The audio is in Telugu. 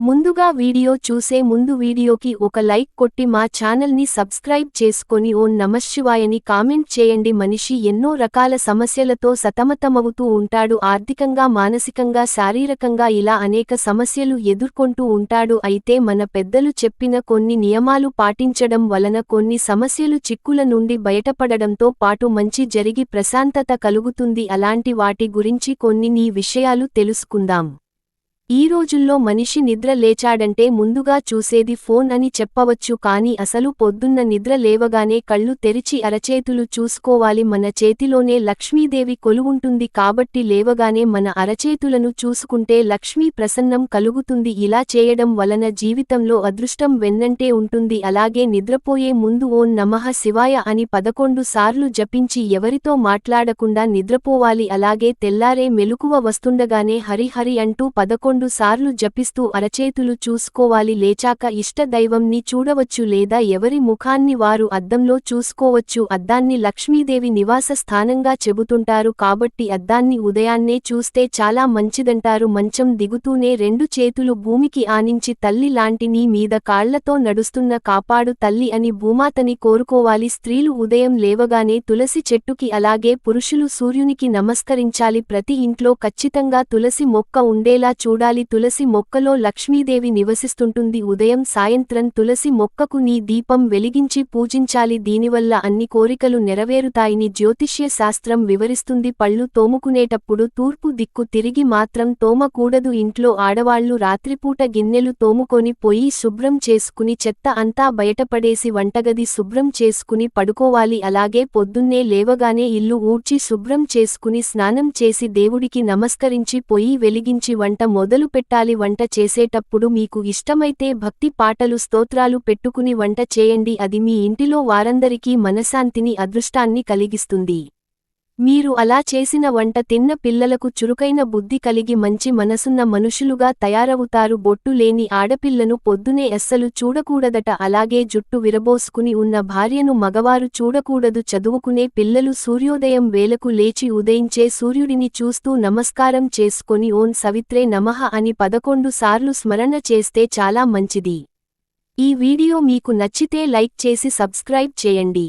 ముందుగా వీడియో చూసే ముందు వీడియోకి ఒక లైక్ కొట్టి మా ఛానల్ని సబ్స్క్రైబ్ చేసుకొని ఓం నమఃశివాయని కామెంట్ చేయండి. మనిషి ఎన్నో రకాల సమస్యలతో సతమతమవుతూ ఉంటాడు. ఆర్థికంగా, మానసికంగా, శారీరకంగా ఇలా అనేక సమస్యలు ఎదుర్కొంటూ ఉంటాడు. అయితే మన పెద్దలు చెప్పిన కొన్ని నియమాలు పాటించడం వలన కొన్ని సమస్యలు చిక్కుల నుండి బయటపడడంతో పాటు మంచి జరిగి ప్రశాంతత కలుగుతుంది. అలాంటి వాటి గురించి కొన్ని విషయాలు తెలుసుకుందాం. ఈ రోజుల్లో మనిషి నిద్ర లేచాడంటే ముందుగా చూసేది ఫోన్ అని చెప్పవచ్చు. కానీ అసలు పొద్దున్న నిద్ర లేవగానే కళ్ళు తెరిచి అరచేతులు చూసుకోవాలి. మన చేతిలోనే లక్ష్మీదేవి కొలువుంటుంది కాబట్టి లేవగానే మన అరచేతులను చూసుకుంటే లక్ష్మీ ప్రసన్నం కలుగుతుంది. ఇలా చేయడం వలన జీవితంలో అదృష్టం వెన్నంటే ఉంటుంది. అలాగే నిద్రపోయే ముందు ఓం నమః శివాయ అని 11 సార్లు జపించి ఎవరితో మాట్లాడకుండా నిద్రపోవాలి. అలాగే తెల్లారే మెలకువ వస్తుండగానే హరి హరి అంటూ 11 సార్లు జపిస్తూ అరచేతులు చూసుకోవాలి. లేచాక ఇష్ట దైవంని చూడవచ్చు లేదా ఎవరి ముఖాన్ని వారు అద్దంలో చూసుకోవచ్చు. అద్దాన్ని లక్ష్మీదేవి నివాస స్థానంగా చెబుతుంటారు కాబట్టి అద్దాన్ని ఉదయాన్నే చూస్తే చాలా మంచిదంటారు. మంచం దిగుతూనే 2 చేతులు భూమికి ఆనించి తల్లి లాంటి నీ మీద కాళ్లతో నడుస్తున్న కాపాడు తల్లి అని భూమాతని కోరుకోవాలి. స్త్రీలు ఉదయం లేవగానే తులసి చెట్టుకి అలాగే పురుషులు సూర్యునికి నమస్కరించాలి. ప్రతి ఇంట్లో ఖచ్చితంగా తులసి మొక్క ఉండేలా చూడాలి. తులసి మొక్కలో లక్ష్మీదేవి నివసిస్తుంటుంది. ఉదయం సాయంత్రం తులసి మొక్కకు నీ దీపం వెలిగించి పూజించాలి. దీనివల్ల అన్ని కోరికలు నెరవేరుతాయని జ్యోతిష్య శాస్త్రం వివరిస్తుంది. పళ్ళు తోముకునేటప్పుడు తూర్పు దిక్కు తిరిగి మాత్రం తోమకూడదు. ఇంట్లో ఆడవాళ్లు రాత్రిపూట గిన్నెలు తోముకొని పొయ్యి శుభ్రం చేసుకుని చెత్త అంతా బయటపడేసి వంటగది శుభ్రం చేసుకుని పడుకోవాలి. అలాగే పొద్దున్నే లేవగానే ఇల్లు ఊడ్చి శుభ్రం చేసుకుని స్నానం చేసి దేవుడికి నమస్కరించి పొయ్యి వెలిగించి వంట మొదలు పెట్టాలి. వంట చేసేటప్పుడు మీకు ఇష్టమైతే భక్తి పాటలు స్తోత్రాలు పెట్టుకుని వంట చేయండి. అది మీ ఇంటిలో వారందరికీ మనశ్శాంతిని అదృష్టాన్ని కలిగిస్తుంది. మీరు అలా చేసిన వంట తిన్న పిల్లలకు చురుకైన బుద్ధి కలిగి మంచి మనసున్న మనుషులుగా తయారవుతారు. బొట్టు లేని ఆడపిల్లను పొద్దునే అస్సలు చూడకూడదట. అలాగే జుట్టు విరబోసుకుని ఉన్న భార్యను మగవారు చూడకూడదు. చదువుకునే పిల్లలు సూర్యోదయం వేళకు లేచి ఉదయించే సూర్యుడిని చూస్తూ నమస్కారం చేసుకొని ఓం సవిత్రే నమః అని 11 సార్లు స్మరణ చేస్తే చాలా మంచిది. ఈ వీడియో మీకు నచ్చితే లైక్ చేసి సబ్స్క్రైబ్ చేయండి.